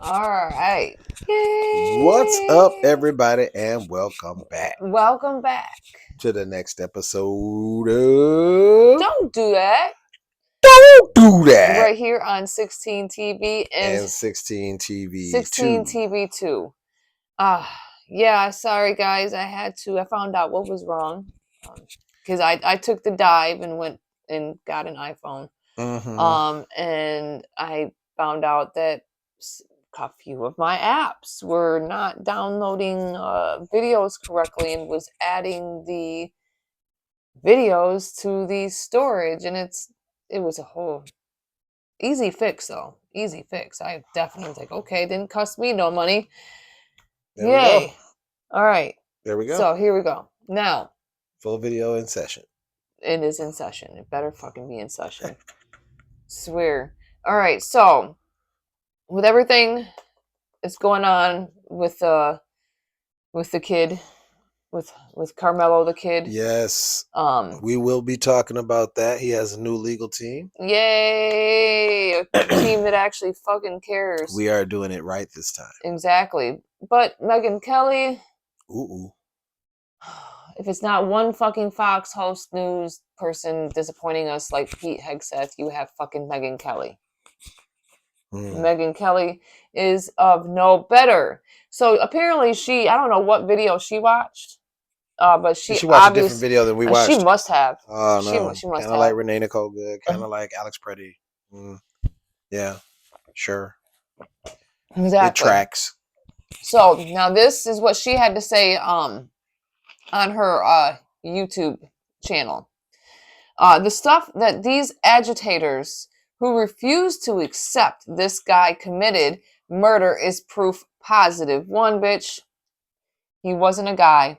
All right. What's up, Yay. everybody, and welcome back Welcome back. to the next episode of Don't do that. Don't Do That Right here on 16 TV and and 16 TV 16 2. TV 2. Yeah, sorry guys. I found out what was wrong. Because I took the dive and went and got an iPhone. And I found out that a few of my apps were not downloading videos correctly and was adding the videos to the storage, and it was a whole easy fix though. Easy fix. I definitely was like, okay, didn't cost me no money. There we go. Yay. All right. There we go. So here we go. Now Full video in session. it is in session. It better fucking be in session. Swear. All right. So with everything that's going on with the kid, with Carmelo the kid. Yes. We will be talking about that. He has a new legal team. Yay! A team that actually fucking cares. We are doing it right this time. Exactly. But Megyn Kelly, Ooh. if it's not one fucking Fox host news person disappointing us like Pete Hegseth, you have fucking Megyn Kelly. Megyn Kelly is of no better. So apparently I don't know what video she watched, but she watched a different video than we watched. She must have. Oh, no. She must kind of like Renee Nicole Good, kind of like Alex Preddy. Yeah, sure. Exactly. It tracks. So now this is what she had to say on her YouTube channel. The stuff that these agitators who refuse to accept this guy committed murder is proof positive. One, bitch, he wasn't a guy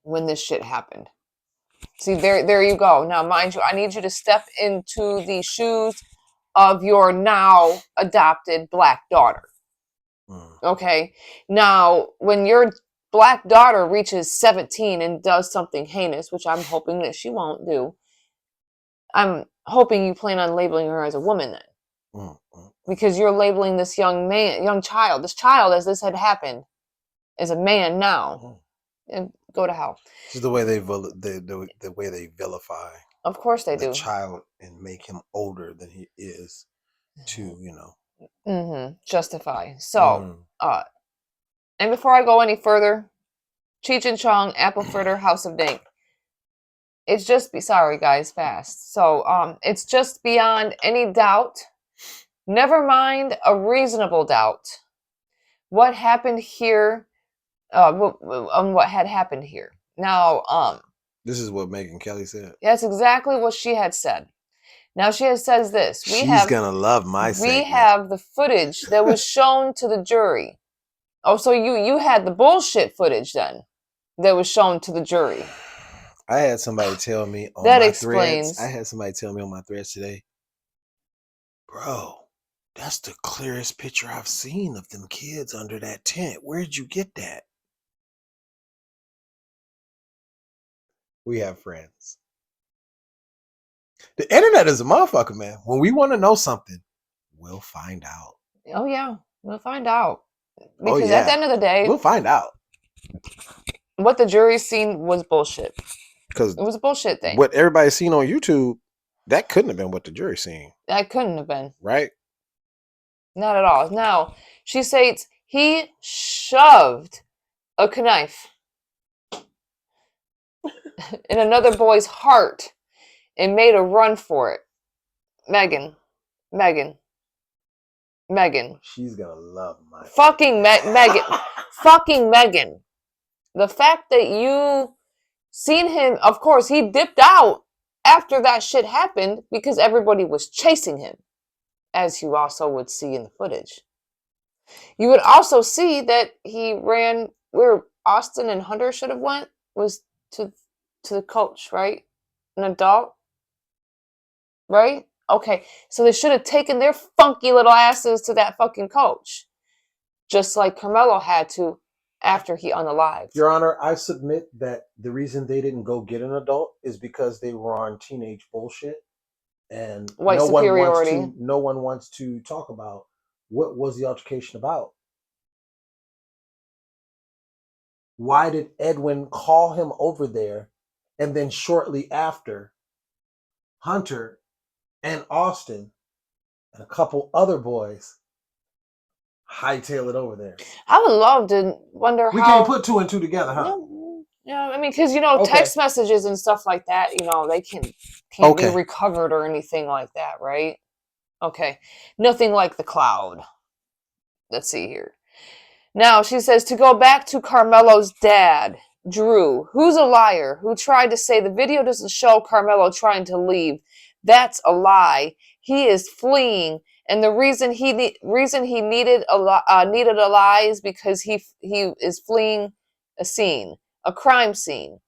when this shit happened. See, there you go. Now, mind you, I need you to step into the shoes of your now adopted black daughter. Okay? Now, when your black daughter reaches 17 and does something heinous, which I'm hoping that she won't do, I'm hoping you plan on labeling her as a woman then. Because you're labeling this young child, this child, as this had happened, as a man now. And go to hell. This is the way the way they vilify. Of course they do. The child and make him older than he is to, justify. So, and before I go any further, Cheech and Chong, Apple Fritter, House of Dank. It's just sorry guys, fast. So, it's just beyond any doubt. Never mind a reasonable doubt. What happened here? What had happened here? Now, this is what Megyn Kelly said. That's exactly what she had said. Now she says this. She's gonna love my segment. We have the footage that was shown to the jury. Oh, so you had the bullshit footage then that was shown to the jury. I had somebody tell me on that my explains. Threads. I had somebody tell me on my threads today, bro, that's the clearest picture I've seen of them kids under that tent. Where'd you get that? We have friends. The internet is a motherfucker, man. When we want to know something, we'll find out. Oh, yeah. We'll find out. Because at the end of the day, we'll find out. What the jury's seen was bullshit. Because it was a bullshit thing. What everybody's seen on YouTube, that couldn't have been what the jury's seen. That couldn't have been. Right? Not at all. Now, she states he shoved a knife in another boy's heart and made a run for it. Megyn. She's gonna love my fucking Megyn. Fucking Megyn. The fact that you seen him, of course, he dipped out after that shit happened because everybody was chasing him, as you also would see in the footage. You would also see that he ran where Austin and Hunter should have went was to the coach, right? An adult, right? Okay, so they should have taken their funky little asses to that fucking coach, just like Carmelo had to after he unalived. Your Honor, I submit that the reason they didn't go get an adult is because they were on teenage bullshit, and white superiority. No one wants to talk about What was the altercation about? Why did Edwin call him over there? And then shortly after, Hunter and Austin and a couple other boys hightail it over there. I would love to wonder We how. can't put two and two together, huh? Yeah, I mean, because Okay. text messages and stuff like that, they can't Okay. be recovered or anything like that, right? Okay, nothing like the cloud. Let's see here. Now she says to go back to Carmelo's dad, Drew, who's a liar, who tried to say the video doesn't show Carmelo trying to leave. That's a lie. He is fleeing, and the reason he needed a lie is because he is fleeing a scene, a crime scene.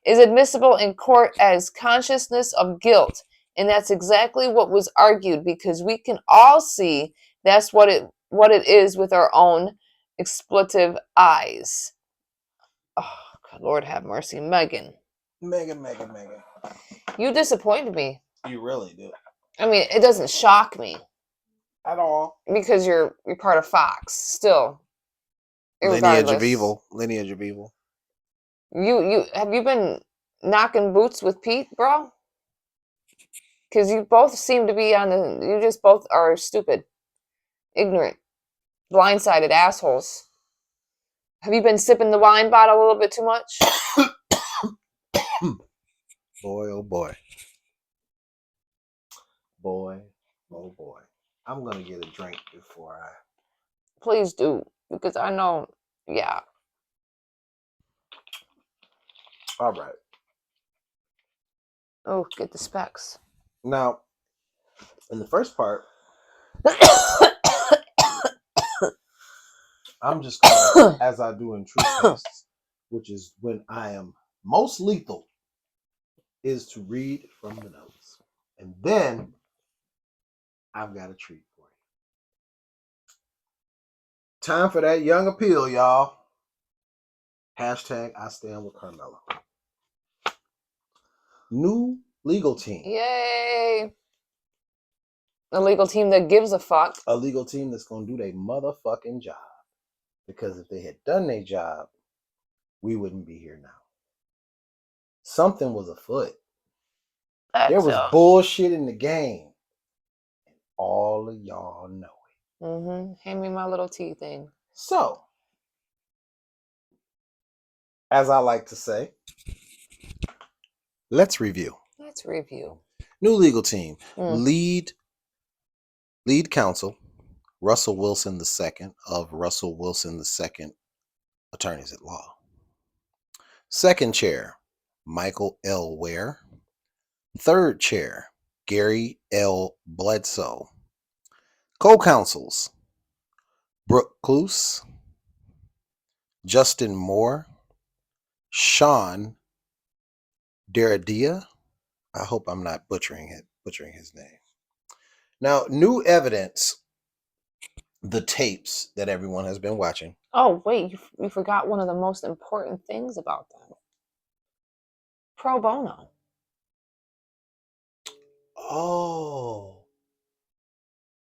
Is admissible in court as consciousness of guilt, and that's exactly what was argued because we can all see that's what it is with our own expletive eyes. Oh, God, Lord have mercy, Megan. Megan. You disappointed me. You really do. I mean, it doesn't shock me At all. because you're part of Fox still. Lineage of Irregardless. evil. Lineage of evil. You have you been knocking boots with Pete, bro? Because you both seem to be you just both are stupid, ignorant, blindsided assholes. Have you been sipping the wine bottle a little bit too much? Boy, oh boy. Boy, oh boy. I'm going to get a drink before I... Please do, because I know, yeah. All right. Oh, get the specs. Now, in the first part, I'm just going to, as I do in truth tests, which is when I am most lethal, is to read from the notes. And then I've got a treat for you. Time for that young appeal, y'all. Hashtag I stand with Carmelo. New legal team. Yay. A legal team that gives a fuck. A legal team that's going to do their motherfucking job. Because if they had done their job, we wouldn't be here now. Something was afoot. There was bullshit in the game. And all of y'all know it. Mm-hmm. Hand me my little tea thing. So, as I like to say, let's review. Let's review. New legal team. Lead counsel, Russell Wilson II of Russell Wilson II Attorneys at Law. Second chair, Michael L. Ware. Third chair, Gary L. Bledsoe. Co-counsels, Brooke Cluse, Justin Moore, Sean Deradia. I hope I'm not butchering his name. Now, new evidence, the tapes that everyone has been watching. Oh, wait, you forgot one of the most important things about them. Pro bono. Oh.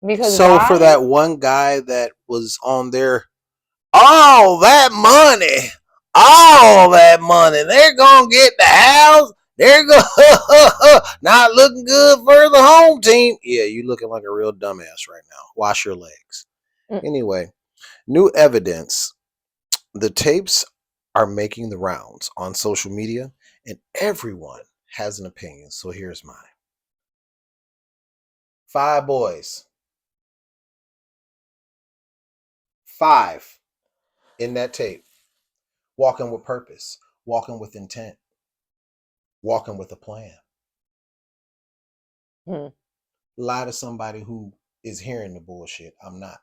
Because so for that one guy that was on there, all that money, they're going to get the house. They're not looking good for the home team. Yeah, you looking like a real dumbass right now. Wash your legs. Anyway, new evidence. The tapes are making the rounds on social media, and everyone has an opinion. So here's mine. 5 boys. 5 in that tape. Walking with purpose. Walking with intent. Walking with a plan. Lie to somebody who is hearing the bullshit. I'm not.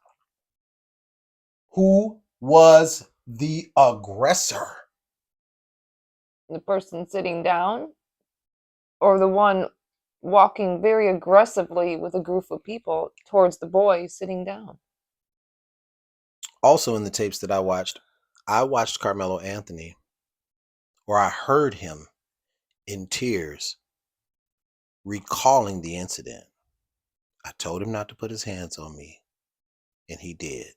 Who was the aggressor? The person sitting down, or the one walking very aggressively with a group of people towards the boy sitting down? Also in the tapes that I watched Carmelo Anthony, or I heard him in tears recalling the incident. I told him not to put his hands on me. And he did.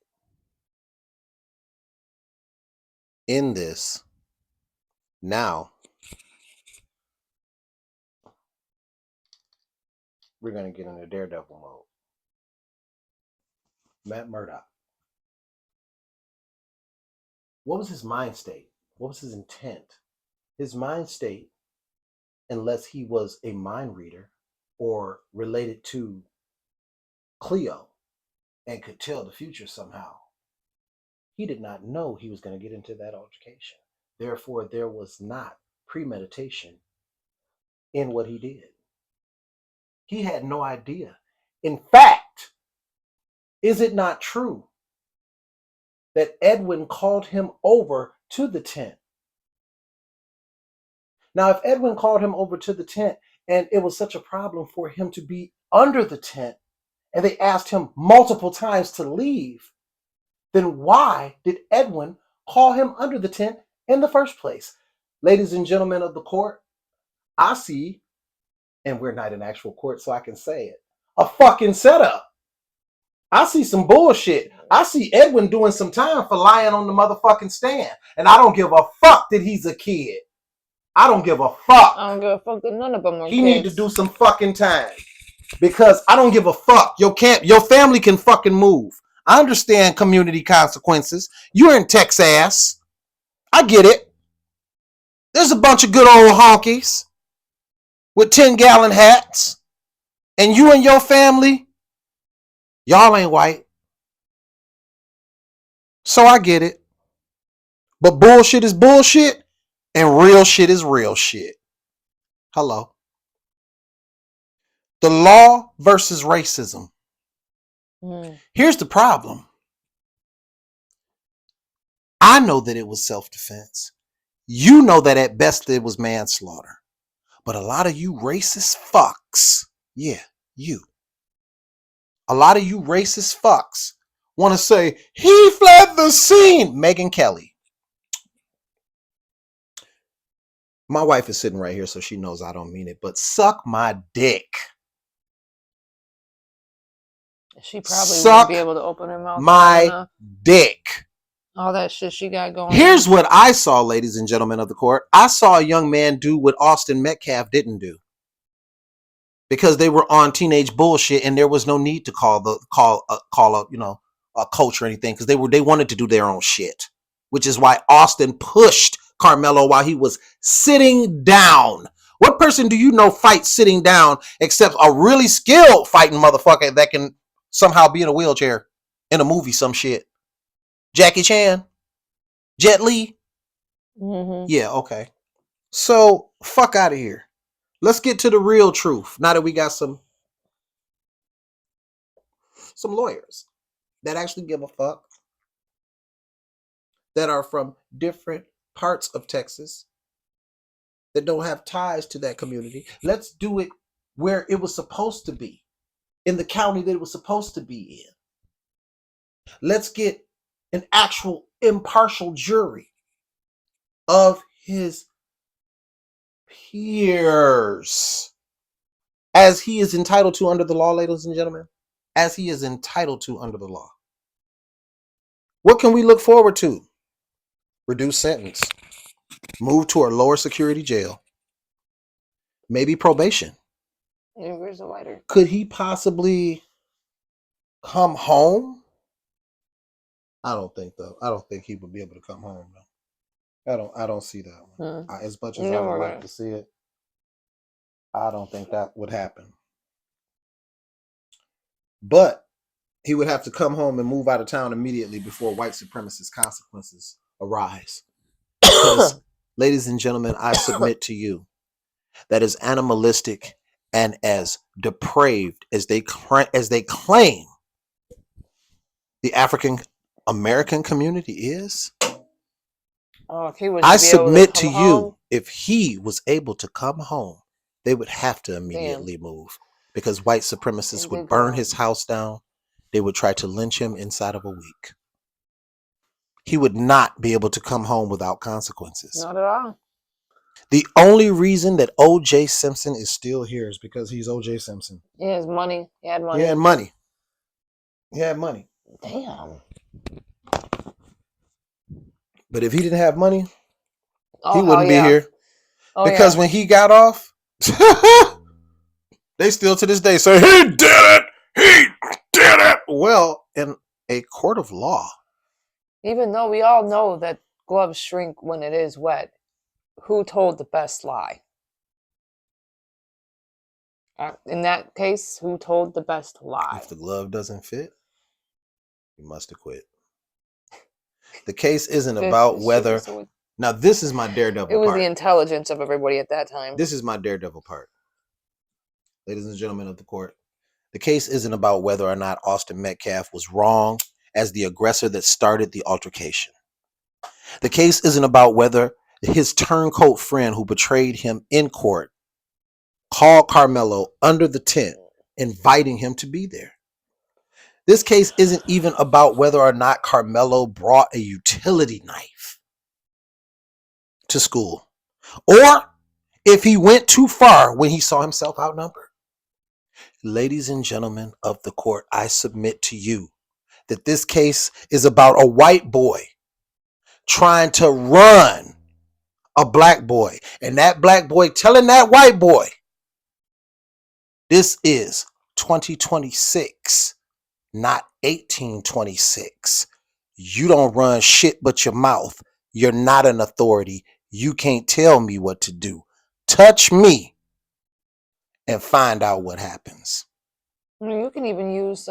In this, now, we're going to get into Daredevil mode. Matt Murdock. What was his mind state? What was his intent? His mind state, unless he was a mind reader or related to Cleo and could tell the future somehow, he did not know he was going to get into that altercation. Therefore, there was not premeditation in what he did. He had no idea. In fact, is it not true that Edwin called him over to the tent? Now, if Edwin called him over to the tent and it was such a problem for him to be under the tent and they asked him multiple times to leave, then why did Edwin call him under the tent in the first place? Ladies and gentlemen of the court, I see, and we're not in actual court, so I can say it, a fucking setup. I see some bullshit. I see Edwin doing some time for lying on the motherfucking stand. And I don't give a fuck that he's a kid. I don't give a fuck. I don't give a fuck that none of them are He kids. need to do some fucking time. Because I don't give a fuck. Your family can fucking move. I understand community consequences. You're in Texas. I get it. There's a bunch of good old honkies with 10-gallon hats. And you and your family, y'all ain't white. So I get it. But bullshit is bullshit. And real shit is real shit. Hello. The law versus racism. Here's the problem. I know that it was self-defense. You know that at best it was manslaughter. But a lot of you racist fucks, yeah, you. A lot of you racist fucks want to say, he fled the scene. Megyn Kelly. My wife is sitting right here, so she knows I don't mean it, but suck my dick. She probably wouldn't be able to open her mouth. My dick. All that shit she got going. Here's what I saw, ladies and gentlemen of the court. I saw a young man do what Austin Metcalf didn't do. Because they were on teenage bullshit and there was no need to call a coach or anything, because they wanted to do their own shit. Which is why Austin pushed Carmelo while he was sitting down. What person do you know fights sitting down except a really skilled fighting motherfucker that can somehow be in a wheelchair in a movie, some shit? Jackie Chan? Jet Li? Yeah, okay. So, fuck out of here. Let's get to the real truth. Now that we got some lawyers that actually give a fuck, that are from different parts of Texas, that don't have ties to that community. Let's do it where it was supposed to be, in the county that it was supposed to be in. Let's get an actual impartial jury of his peers, as he is entitled to under the law, ladies and gentlemen, as he is entitled to under the law. What can we look forward to? Reduced sentence, move to a lower security jail, maybe probation. Where's the lighter? Could he possibly come home? I don't think he would be able to come home though. I don't see that one. As much as I would like to see it, I don't think that would happen. But he would have to come home and move out of town immediately before white supremacist consequences arise. Because, ladies and gentlemen, I submit to you that as animalistic and as depraved as they claim the African American community is, I submit to you, if he was able to come home, they would have to immediately move, because white supremacists would burn his house down. They would try to lynch him inside of a week. He would not be able to come home without consequences. Not at all. The only reason that O.J. Simpson is still here is because he's O.J. Simpson. He has money. He had money. He had money. He had money. Damn. But if he didn't have money, Oh, he hell wouldn't be yeah. here. Oh, Because yeah. when he got off, they still to this day say, he did it! He did it! Well, in a court of law, Even though we all know that gloves shrink when it is wet, who told the best lie? In that case, who told the best lie? if the glove doesn't fit, you must have quit. The case isn't about whether. Now, this is my daredevil It was part. the intelligence of everybody at that time. This is my daredevil part. Ladies and gentlemen of the court, the case isn't about whether or not Austin Metcalf was wrong as the aggressor that started the altercation. The case isn't about whether his turncoat friend who betrayed him in court called Carmelo under the tent, inviting him to be there. This case isn't even about whether or not Carmelo brought a utility knife to school, or if he went too far when he saw himself outnumbered. Ladies and gentlemen of the court, I submit to you that this case is about a white boy trying to run a black boy, and that black boy telling that white boy, this is 2026, not 1826. You don't run shit but your mouth. You're not an authority. You can't tell me what to do. Touch me and find out what happens. You can even use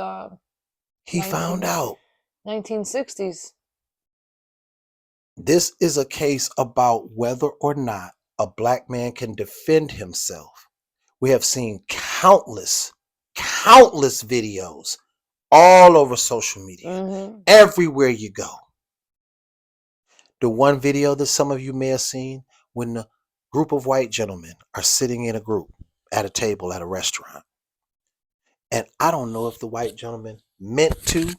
He found out. 1960s. This is a case about whether or not a black man can defend himself. We have seen countless videos all over social media, everywhere you go. The one video that some of you may have seen when the group of white gentlemen are sitting in a group at a table at a restaurant. And I don't know if the white gentleman meant to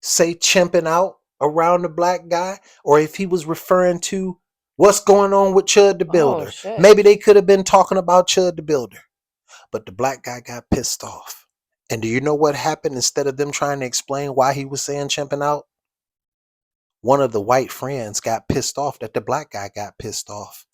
say chimping out around the black guy, or if he was referring to what's going on with Chud the Builder. Maybe they could have been talking about Chud the Builder. But the black guy got pissed off. And do you know what happened? Instead of them trying to explain why he was saying chimping out, one of the white friends got pissed off that the black guy got pissed off.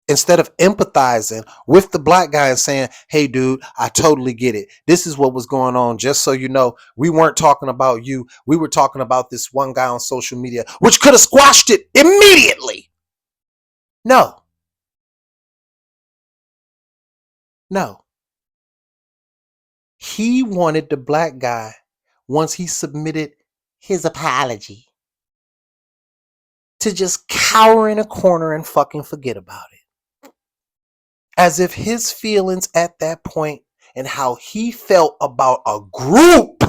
Instead of empathizing with the black guy and saying, hey, dude, I totally get it. This is what was going on. Just so you know, we weren't talking about you. We were talking about this one guy on social media, which could have squashed it immediately. No. He wanted the black guy, once he submitted his apology, to just cower in a corner and fucking forget about it. As if his feelings at that point and how he felt about a group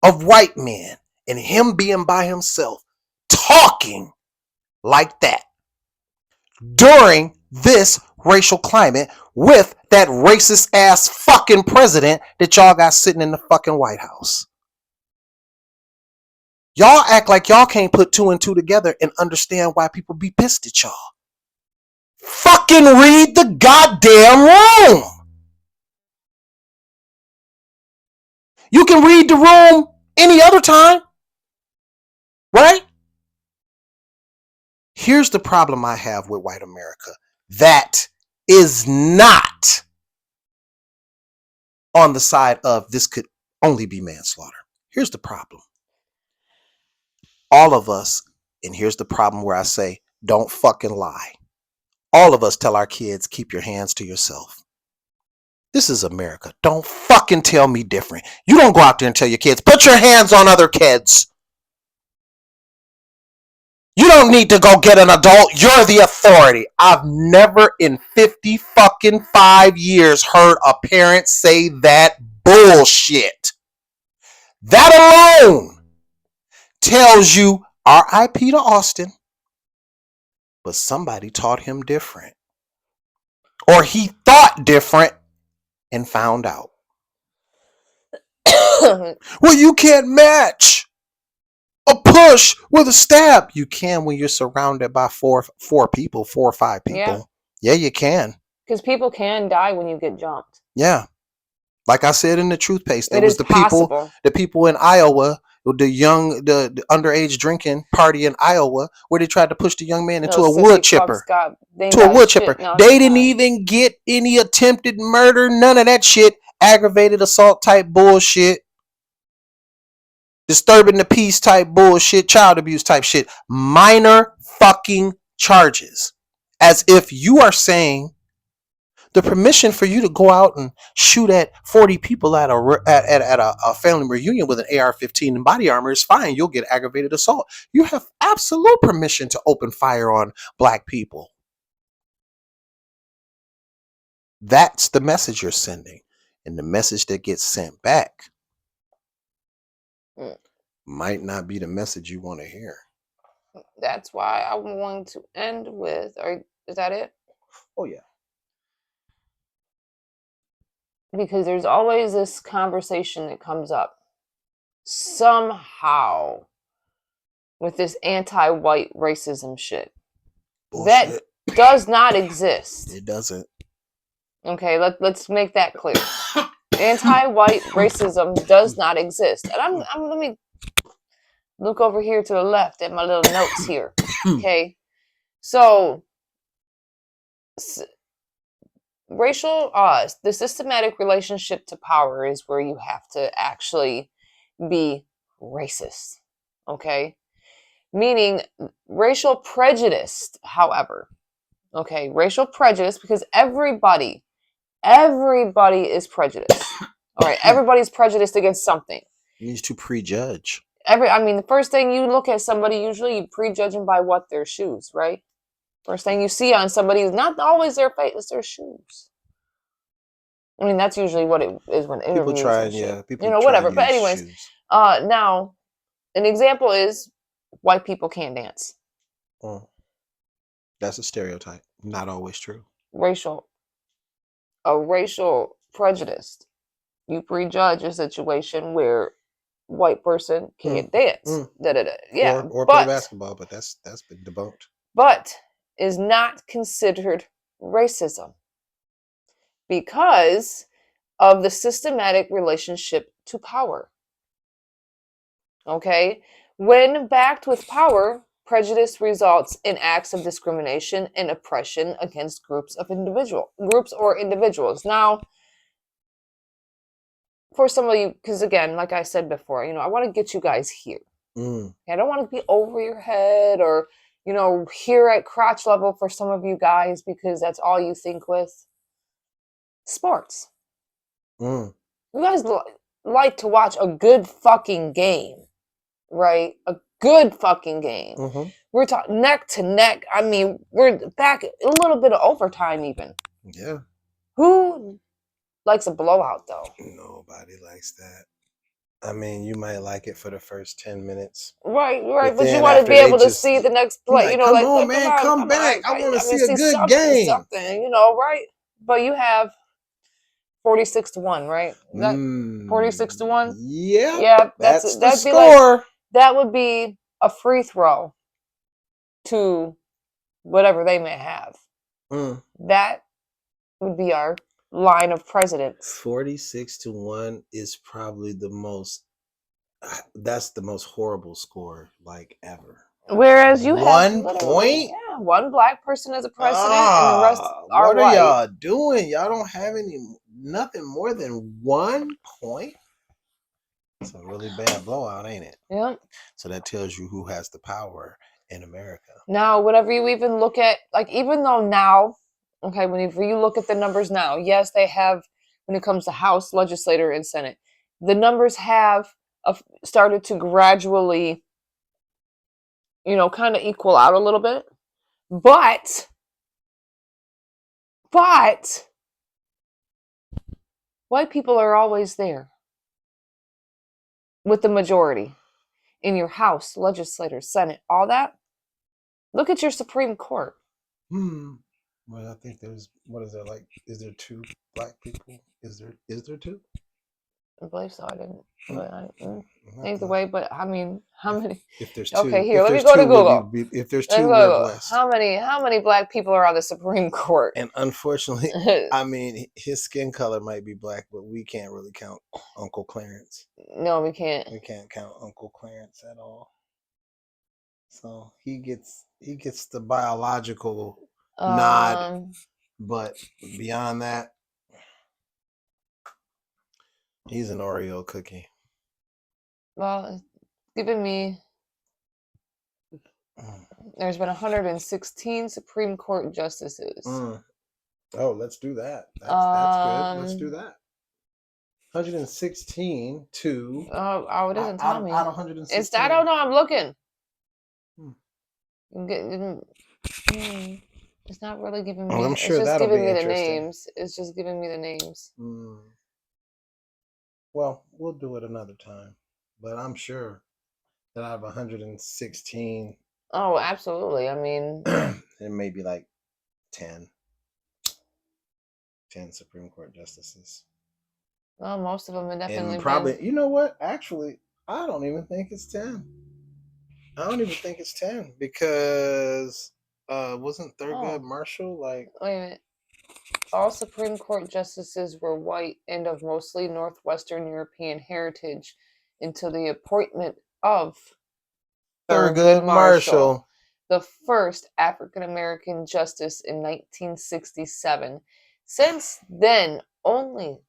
of white men and him being by himself talking like that during this racial climate with that racist ass fucking president that y'all got sitting in the fucking White House. Y'all act like y'all can't put two and two together and understand why people be pissed at y'all. Fucking read the goddamn room. You can read the room any other time, right? Here's the problem I have with white America. That is not on the side of this could only be manslaughter. Here's the problem. All of us, and here's the problem where I say, don't fucking lie. All of us tell our kids, keep your hands to yourself. This is America. Don't fucking tell me different. You don't go out there and tell your kids, put your hands on other kids. You don't need to go get an adult. You're the authority. I've never in 50 fucking 5 years heard a parent say that bullshit. That alone tells you RIP to Austin. But somebody taught him different. Or he thought different and found out. Well, you can't match a push with a stab. You can when you're surrounded by four people, 4 or 5 people. Yeah, you can. Because people can die when you get jumped. Yeah. Like I said in the truth paste, there It was is possible. the people in Iowa, the underage drinking party in Iowa, where they tried to push the young man into Those a sissy wood fucks chipper. they To a got wood chipper. shit now They didn't sometimes. even get any attempted murder, none of that shit. Aggravated assault type bullshit. Disturbing the peace type bullshit, child abuse type shit. Minor fucking charges. As if you are saying the permission for you to go out and shoot at 40 people at a family reunion with an AR-15 and body armor is fine. You'll get aggravated assault. You have absolute permission to open fire on black people. That's the message you're sending. And the message that gets sent back might not be the message you want to hear. That's why I want to end with, is that it? Oh, yeah. Because there's always this conversation that comes up somehow with this anti-white racism shit. Bullshit. That does not exist. It doesn't. Okay, let's make that clear. Anti-white racism does not exist. And let me look over here to the left at my little notes here. Okay, so the systematic relationship to power is where you have to actually be racist. Okay, meaning racial prejudice, however. Okay, racial prejudice, because everybody is prejudiced. All right, everybody's prejudiced against something. It means to prejudge. The first thing you look at somebody, usually you prejudge them by what their shoes, right? First thing you see on somebody is not always their face, it's their shoes. I mean, that's usually what it is when interviews People try, and shit. yeah, people whatever. But anyways, now an example is white people can't dance. That's a stereotype. Not always true. Racial prejudice. You prejudge a situation where white person can't dance. Yeah, or play basketball, but that's been debunked. But is not considered racism because of the systematic relationship to power. Okay? When backed with power, prejudice results in acts of discrimination and oppression against groups or individuals. Now, for some of you, because again, like I said before, I want to get you guys here. I don't want to be over your head or, here at crotch level for some of you guys because that's all you think with. Sports. You guys like to watch a good fucking game, right? A good fucking game. We're talking neck to neck. I mean, we're back a little bit of overtime even. Yeah. Who likes a blowout though? Nobody likes that. I mean, you might like it for the first 10 minutes. Right. But you want to be able to see the next play. Come on, man, come back. I want to see a good game. Something, right? But you have 46-1, right? 46-1? Yeah. Yeah, that's the score. That would be a free throw to whatever they may have. That would be our line of presidents. 46-1 is probably that's the most horrible score ever. Whereas you have 1 point? Yeah, one black person as a president and the rest are what white. Are y'all doing? Y'all don't have nothing more than 1 point? It's a really bad blowout, ain't it? Yeah. So that tells you who has the power in America. Now, whatever you even look at, even though now, okay, whenever you look at the numbers now, yes, they have, when it comes to House, Legislature, and Senate, the numbers have started to gradually, kind of equal out a little bit. But white people are always there with the majority in your House, Legislature, Senate, all that. Look at your Supreme Court. Well, I think there's, what is there like? Is there 2 black people? Is there 2? I believe so. I didn't. But either way, but I mean, How many? If there's Okay, two, here, if let me there's go to two, Google. if there's Let's two, we're go. blessed. How many black people are on the Supreme Court? And unfortunately, I mean, his skin color might be black, but we can't really count Uncle Clarence. No, we can't. We can't count Uncle Clarence at all. So he gets the biological nod, but beyond that, he's an Oreo cookie. Well, it's giving me. There's been 116 Supreme Court justices. Oh, let's do that. That's good. Let's do that. 116 to. Oh, it doesn't tell me. Out of 116. I don't know. I'm looking. It's not really giving me. Well, I'm sure it's just that'll giving be me the interesting. names. It's just giving me the names. Well, we'll do it another time. But I'm sure that out of 116. Oh, absolutely. I mean, it may be like 10 Supreme Court justices. Well, most of them have definitely And probably, been. you know what? Actually, I don't even think it's 10. I don't even think it's 10 because wasn't Thurgood Marshall like? Wait a minute. All Supreme Court justices were white and of mostly Northwestern European heritage until the appointment of Thurgood Marshall, the first African American justice in 1967. Since then, only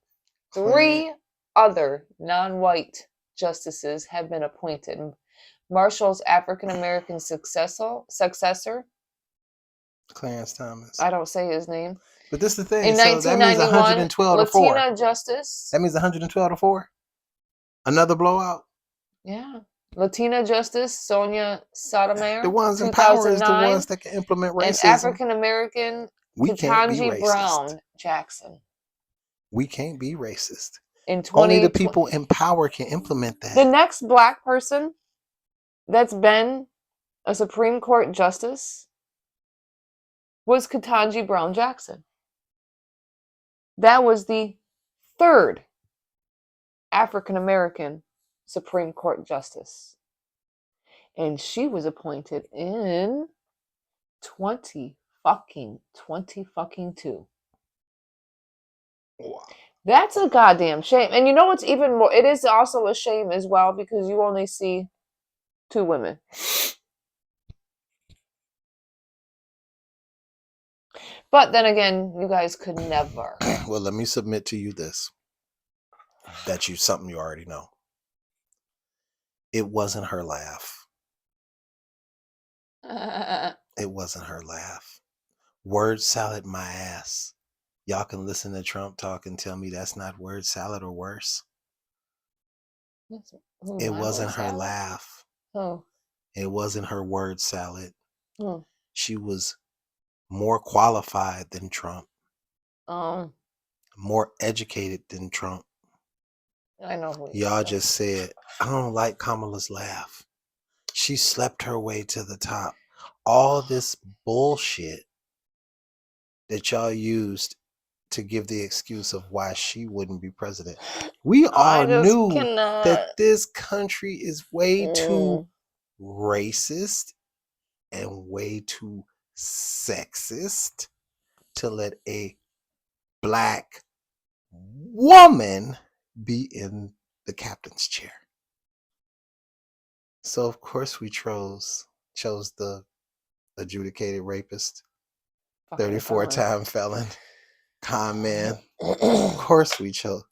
3 other non-white justices have been appointed. Marshall's African American successor, Clarence Thomas. I don't say his name. But this is the thing. In 1991, that means 112 to 4. Latina justice. That means 112 to 4. Another blowout. Yeah. Latina justice Sonia Sotomayor. The ones in power is the ones that can implement racism. And African American Ketanji Brown Jackson. We can't be racist. Only the people in power can implement that. The next black person that's been a Supreme Court justice was Ketanji Brown Jackson. That was the 3rd African American Supreme Court justice. And she was appointed in 2022. Wow. That's a goddamn shame. And you know what's even more? It is also a shame as well because you only see 2 women. But then again, you guys could never. Well, let me submit to you this. That's something you already know. It wasn't her laugh. It wasn't her laugh. Word salad my ass. Y'all can listen to Trump talk and tell me that's not word salad or worse. It wasn't her laugh. Oh. It wasn't her word salad. Oh. She was more qualified than Trump. More educated than Trump. I know who y'all just said, I don't like Kamala's laugh. She slept her way to the top. All this bullshit that y'all used to give the excuse of why she wouldn't be president. We all knew that this country is way too racist and way too sexist to let a black woman be in the captain's chair. So of course we chose the adjudicated rapist, 34-time felon, con man. Of course we chose,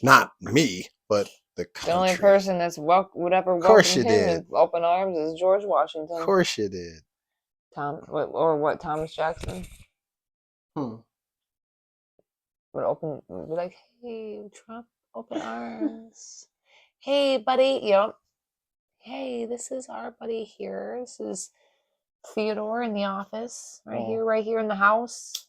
not me, but the country. The only person that's would ever welcome him with open arms is George Washington. Of course you did. Thomas Jackson. Would be like, hey, Trump, open arms. Hey, buddy. Yep. Hey, this is our buddy here. This is Theodore in the office. Right here in the house.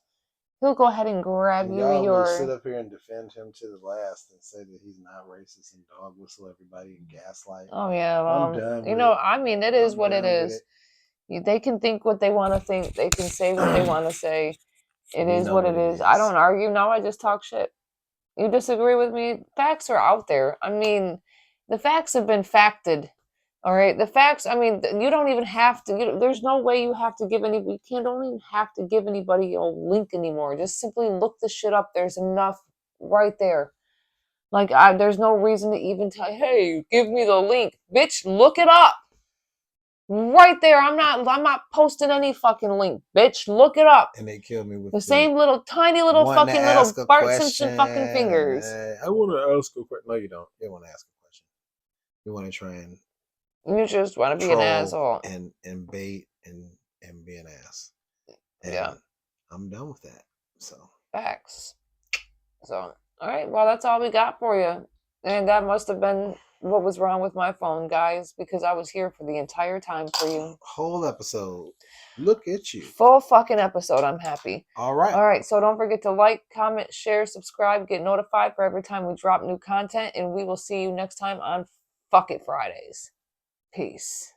He'll go ahead and grab Y'all will sit up here and defend him to the last and say that he's not racist and dog whistle everybody and gaslight. Oh yeah, I'm done with I mean, it is what it is. They can think what they want to think. They can say what they want to say. It is what it is. I don't argue. Now I just talk shit. You disagree with me? Facts are out there. I mean, the facts have been facted All right, the facts. I mean, you don't even have to. There's no way you have to give any. You can't. Don't even have to give anybody a link anymore. Just simply look the shit up. There's enough right there. Like, there's no reason to even tell. Hey, give me the link, bitch. Look it up. Right there. I'm not posting any fucking link, bitch. Look it up. And they killed me with The same little tiny little wanting to fucking ask little a Bart question, Simpson fucking fingers. I want to ask a question. No, you don't. You don't want to ask a question. You want to try and You just want to be an troll asshole. and bait and be an ass. And Yeah. I'm done with that. So Facts. So, all right. Well, that's all we got for you. And that must have been what was wrong with my phone, guys, because I was here for the entire time for you. whole episode. Look at you. Full fucking episode. I'm happy. All right. All right. So don't forget to like, comment, share, subscribe, get notified for every time we drop new content. And we will see you next time on Fuck It Fridays. Peace.